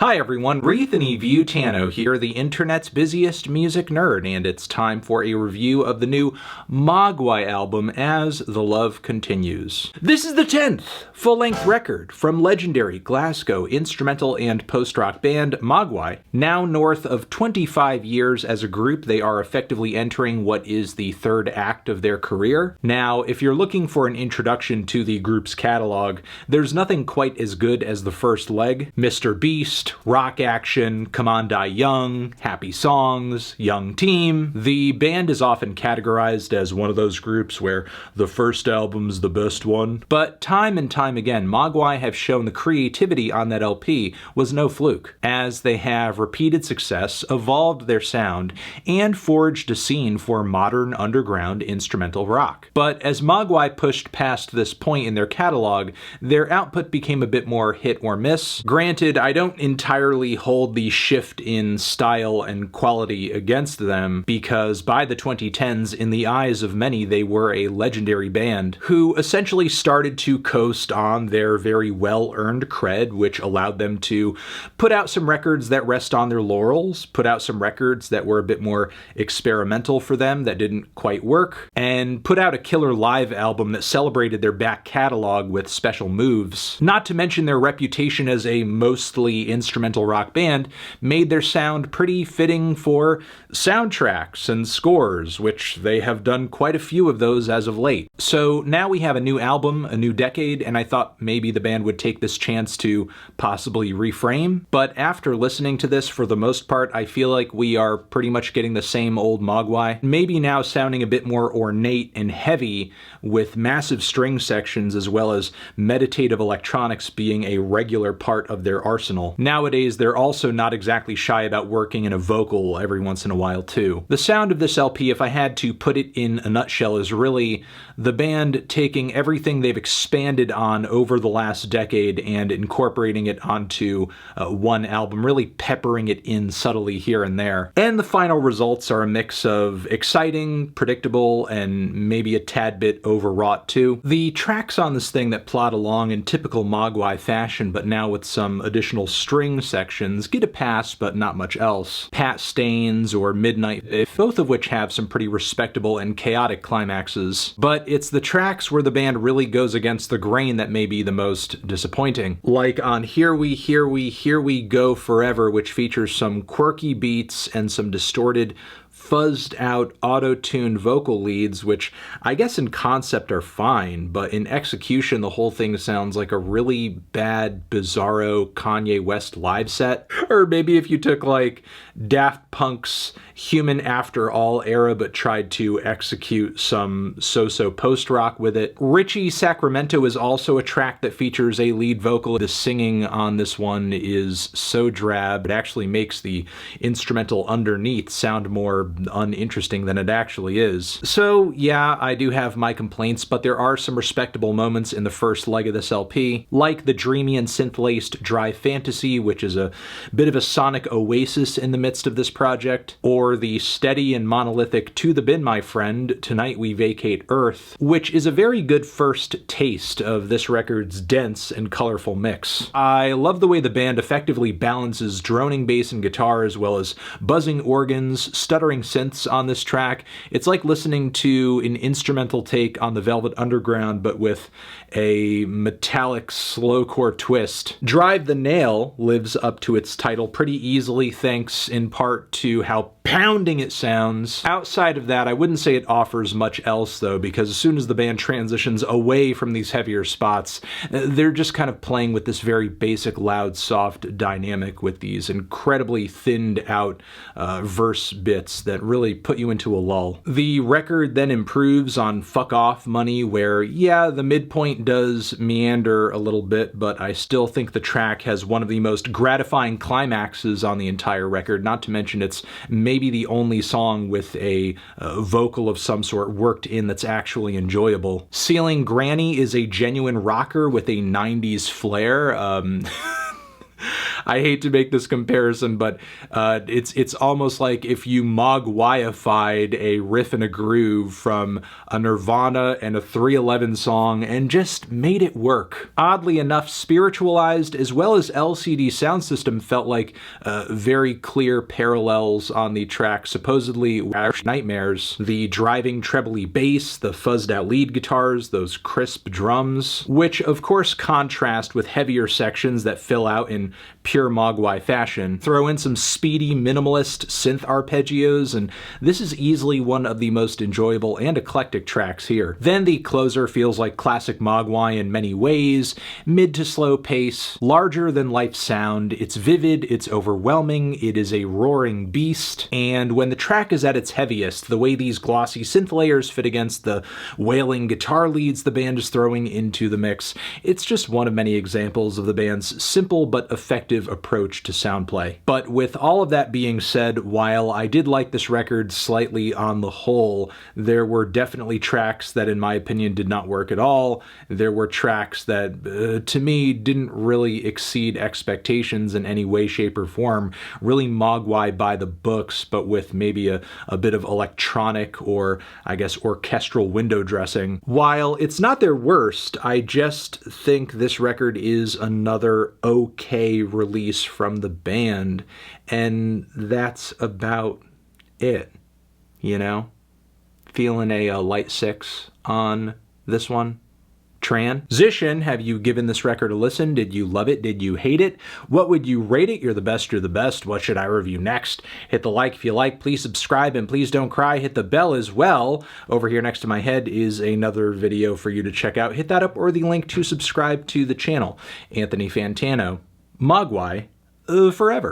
Hi everyone, Anthony Vutano here, the internet's busiest music nerd, and it's time for a review of the new Mogwai album, As the Love Continues. This is the 10th full-length record from legendary Glasgow instrumental and post-rock band Mogwai. Now north of 25 years as a group, they are effectively entering what is the third act of their career. Now, if you're looking for an introduction to the group's catalog, there's nothing quite as good as the first leg. Mr. Beast, Rock Action, Come On Die Young, Happy Songs, Young Team. The band is often categorized as one of those groups where the first album's the best one. But time and time again, Mogwai have shown the creativity on that LP was no fluke, as they have repeated success, evolved their sound, and forged a scene for modern underground instrumental rock. But as Mogwai pushed past this point in their catalog, their output became a bit more hit or miss. Granted, I don't entirely hold the shift in style and quality against them, because by the 2010s, in the eyes of many, they were a legendary band who essentially started to coast on their very well-earned cred, which allowed them to put out some records that rest on their laurels, put out some records that were a bit more experimental for them that didn't quite work, and put out a killer live album that celebrated their back catalog with special moves. Not to mention their reputation as a mostly instrumental rock band made their sound pretty fitting for soundtracks and scores, which they have done quite a few of those as of late. So now we have a new album, a new decade, and I thought maybe the band would take this chance to possibly reframe. But after listening to this, for the most part, I feel like we are pretty much getting the same old Mogwai, maybe now sounding a bit more ornate and heavy with massive string sections as well as meditative electronics being a regular part of their arsenal. Nowadays, they're also not exactly shy about working in a vocal every once in a while too. The sound of this LP, if I had to put it in a nutshell, is really the band taking everything they've expanded on over the last decade and incorporating it onto one album, really peppering it in subtly here and there. And the final results are a mix of exciting, predictable, and maybe a tad bit overwrought too. The tracks on this thing that plod along in typical Mogwai fashion, but now with some additional string sections, get a pass, but not much else. Pat Stains or Midnight, both of which have some pretty respectable and chaotic climaxes. But it's the tracks where the band really goes against the grain that may be the most disappointing. Like on Here We Go Forever, which features some quirky beats and some distorted, fuzzed out auto-tuned vocal leads, which I guess in concept are fine, but in execution the whole thing sounds like a really bad, bizarro Kanye West live set. Or maybe if you took like Daft Punk's Human After All era but tried to execute some so-so post-rock with it. Richie Sacramento is also a track that features a lead vocal. The singing on this one is so drab, it actually makes the instrumental underneath sound more uninteresting than it actually is. So yeah, I do have my complaints, but there are some respectable moments in the first leg of this LP, like the dreamy and synth-laced Dry Fantasy, which is a bit of a sonic oasis in the midst of this project, or the steady and monolithic To the Bin My Friend, Tonight We Vacate Earth, which is a very good first taste of this record's dense and colorful mix. I love the way the band effectively balances droning bass and guitar as well as buzzing organs, stuttering synths on this track. It's like listening to an instrumental take on the Velvet Underground, but with a metallic slowcore twist. Drive the Nail lives up to its title pretty easily, thanks in part to how pounding it sounds. Outside of that, I wouldn't say it offers much else though, because as soon as the band transitions away from these heavier spots, they're just kind of playing with this very basic, loud, soft dynamic with these incredibly thinned out verse bits that really put you into a lull. The record then improves on Fuck Off Money, where yeah, the midpoint does meander a little bit, but I still think the track has one of the most gratifying climaxes on the entire record, not to mention it's maybe the only song with a vocal of some sort worked in that's actually enjoyable. Ceiling Granny is a genuine rocker with a 90s flair. I hate to make this comparison, but it's almost like if you Mogwaiified a riff and a groove from a Nirvana and a 311 song and just made it work. Oddly enough, Spiritualized as well as LCD Sound System felt like very clear parallels on the track. Supposedly Nightmares, the driving trebly bass, the fuzzed out lead guitars, those crisp drums, which of course contrast with heavier sections that fill out in pure Mogwai fashion. Throw in some speedy minimalist synth arpeggios, and this is easily one of the most enjoyable and eclectic tracks here. Then the closer feels like classic Mogwai in many ways, mid to slow pace, larger than life sound, it's vivid, it's overwhelming, it is a roaring beast, and when the track is at its heaviest, the way these glossy synth layers fit against the wailing guitar leads the band is throwing into the mix, it's just one of many examples of the band's simple but effective approach to sound play. But with all of that being said, while I did like this record slightly on the whole, there were definitely tracks that in my opinion did not work at all. There were tracks that to me didn't really exceed expectations in any way, shape, or form. Really Mogwai by the books, but with maybe a bit of electronic or I guess orchestral window dressing. While it's not their worst, I just think this record is another okay release from the band, and that's about it, you know? Feeling a light 6 on this one. Transition, have you given this record a listen? Did you love it? Did you hate it? What would you rate it? You're the best, you're the best. What should I review next? Hit the like if you like, please subscribe, and please don't cry. Hit the bell as well. Over here next to my head is another video for you to check out. Hit that up or the link to subscribe to the channel. Anthony Fantano, Mogwai, forever.